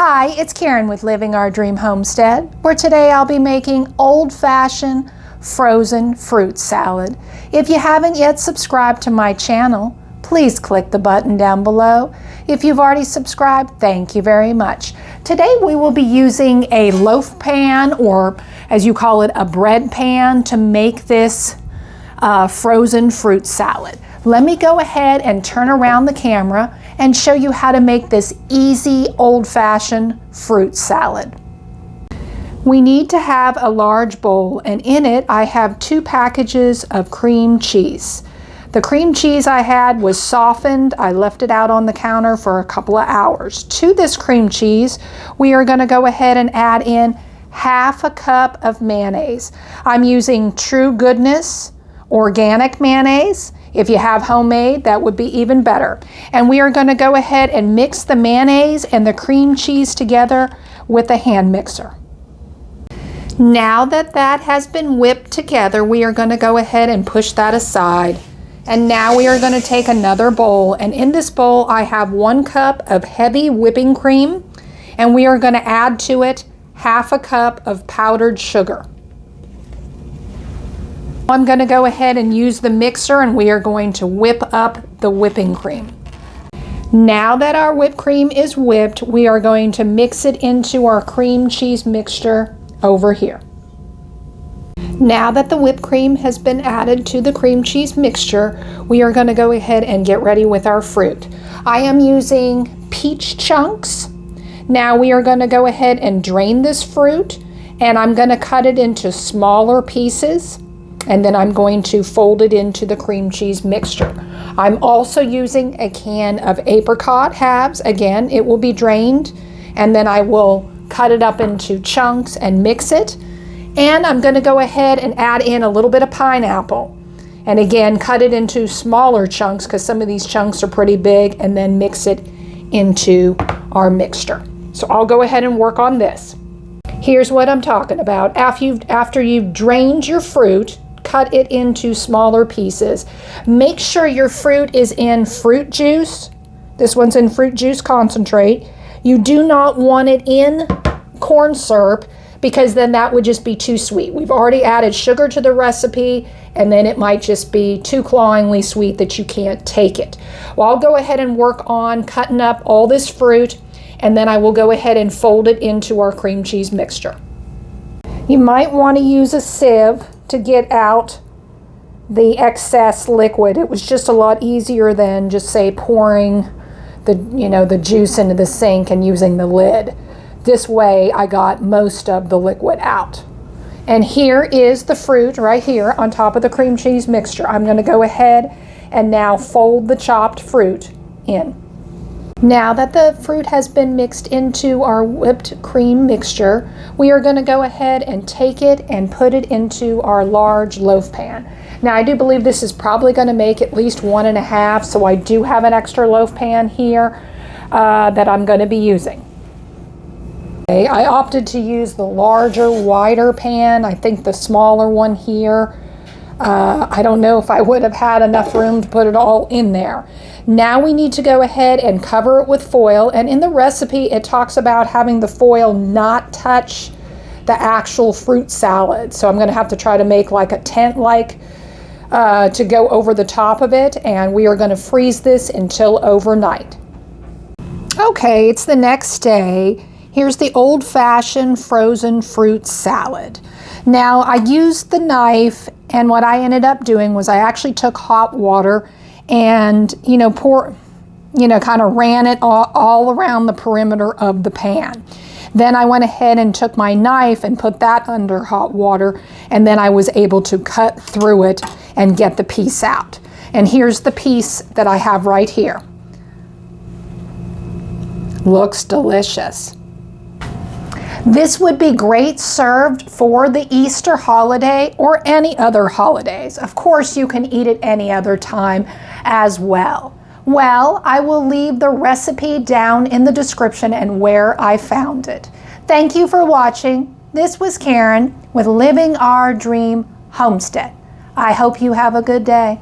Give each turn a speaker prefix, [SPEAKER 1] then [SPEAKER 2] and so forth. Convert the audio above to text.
[SPEAKER 1] Hi, it's Karen with Living Our Dream Homestead, where today I'll be making old-fashioned frozen fruit salad. If you haven't yet subscribed to my channel, please click the button down below. If you've already subscribed, thank you very much. Today we will be using a loaf pan, or as you call it, a bread pan, to make this frozen fruit salad. Let me go ahead and turn around the camera and show you how to make this easy old-fashioned fruit salad. We need to have a large bowl, and in it I have 2 packages of cream cheese. The cream cheese I had was softened. I left it out on the counter for a couple of hours. To this cream cheese, we are going to go ahead and add in half a cup of mayonnaise. I'm using True Goodness organic mayonnaise. If you have homemade, that would be even better. And we are going to go ahead and mix the mayonnaise and the cream cheese together with a hand mixer. Now that that has been whipped together, we are going to go ahead and push that aside. And now we are going to take another bowl, and in this bowl I have 1 cup of heavy whipping cream, and we are going to add to it half a cup of powdered sugar. I'm going to go ahead and use the mixer, and we are going to whip up the whipping cream. Now that our whipped cream is whipped, we are going to mix it into our cream cheese mixture over here. Now that the whipped cream has been added to the cream cheese mixture, we are going to go ahead and get ready with our fruit. I am using peach chunks. Now we are going to go ahead and drain this fruit, and I'm going to cut it into smaller pieces. And then I'm going to fold it into the cream cheese mixture. I'm also using a can of apricot halves. Again, it will be drained, and then I will cut it up into chunks and mix it. And I'm going to go ahead and add in a little bit of pineapple. And again, cut it into smaller chunks because some of these chunks are pretty big, and then mix it into our mixture. So I'll go ahead and work on this. Here's what I'm talking about. After you've drained your fruit, cut it into smaller pieces. Make sure your fruit is in fruit juice. This one's in fruit juice concentrate. You do not want it in corn syrup, because then that would just be too sweet. We've already added sugar to the recipe, and then it might just be too cloyingly sweet that you can't take it. Well, I'll go ahead and work on cutting up all this fruit, and then I will go ahead and fold it into our cream cheese mixture. You might want to use a sieve to get out the excess liquid. It was just a lot easier than just say pouring the juice into the sink and using the lid. This way I got most of the liquid out. And here is the fruit right here on top of the cream cheese mixture. I'm going to go ahead and now fold the chopped fruit in. Now that the fruit has been mixed into our whipped cream mixture, we are going to go ahead and take it and put it into our large loaf pan. Now I do believe this is probably going to make at least 1.5, so I do have an extra loaf pan here that I'm going to be using. Okay, I opted to use the larger, wider pan. I think the smaller one here, I don't know if I would have had enough room to put it all in there. Now we need to go ahead and cover it with foil, and in the recipe it talks about having the foil not touch the actual fruit salad. So I'm going to have to try to make like a tent-like to go over the top of it, and we are going to freeze this until overnight. Okay, it's the next day. Here's the old-fashioned frozen fruit salad. Now I used the knife, and what I ended up doing was I actually took hot water and kind of ran it all around the perimeter of the pan. Then I went ahead and took my knife and put that under hot water, and then I was able to cut through it and get the piece out. And here's the piece that I have right here. Looks delicious. This would be great served for the Easter holiday or any other holidays. Of course, you can eat it any other time as well. Well, I will leave the recipe down in the description and where I found it. Thank you for watching. This was Karen with Living Our Dream Homestead. I hope you have a good day.